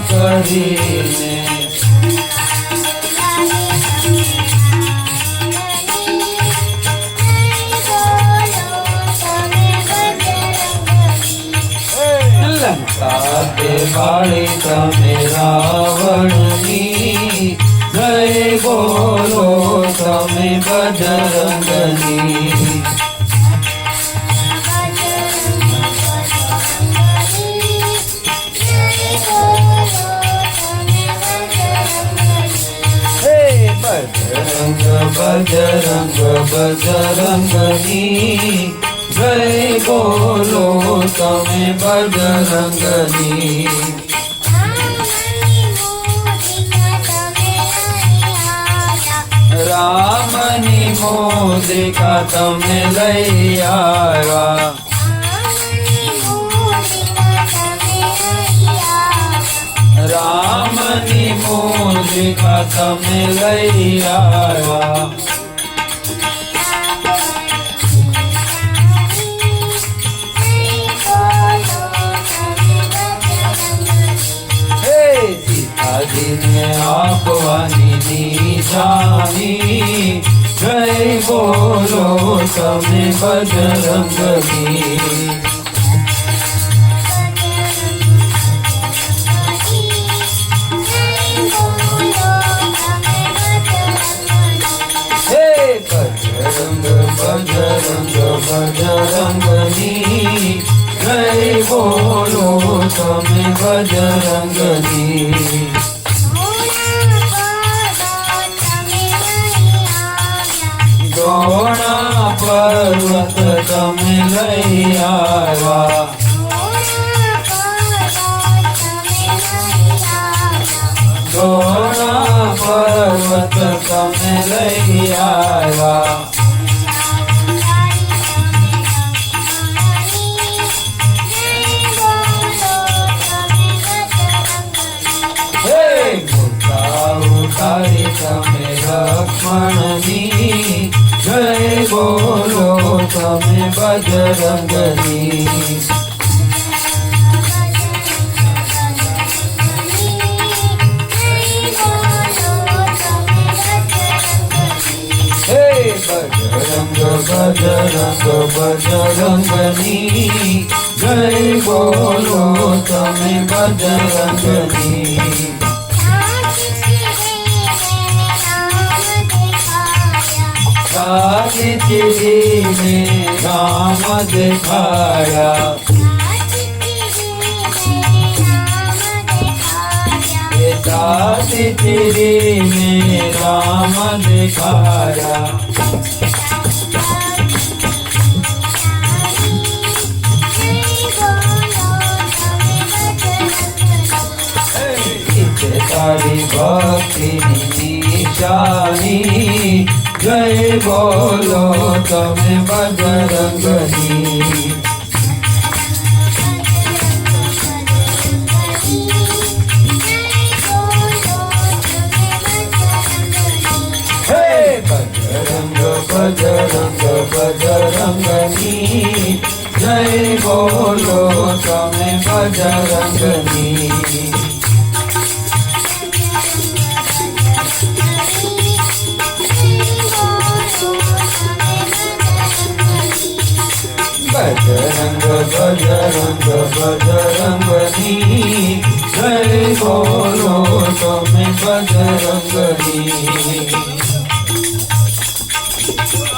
કરીને લંકા તે બાળી તમે રાવણની જય બોલો તમે બજરંગની બજરંગ બજરંગ બજરંગની જય બોલો તમે બજરંગની રામની મોદિકા તમે લઈ આવ્યા રામની મોદિકા તમે લઈ આવ્યા સીતાજીને આપવાની નિશાની જય બોલો તમે બજરંગની બજરંગ બજરંગ બજરંગની જય બોલો તમે બજરંગની ગોણા પર્વત તમે લઈ આવ્યા ગોણા પર્વત તમે લઈ આવ્યા ઉતારી તમે લક્ષ્મણની જય બોલો તમે બજરંગની બજરંગ બજરંગ બજરંગની જય બોલો તમે બજરંગની સાચીને રામ દેખાયા સાચીને રામ દેખાયા તારી ભક્તિની નિશાની જય બોલો તમે બજરંગની બજરંગ બજરંગ બજરંગની જય બોલો તમે બજરંગની બજરંગ બજરંગ બજરંગની જય બોલો તમે બજરંગની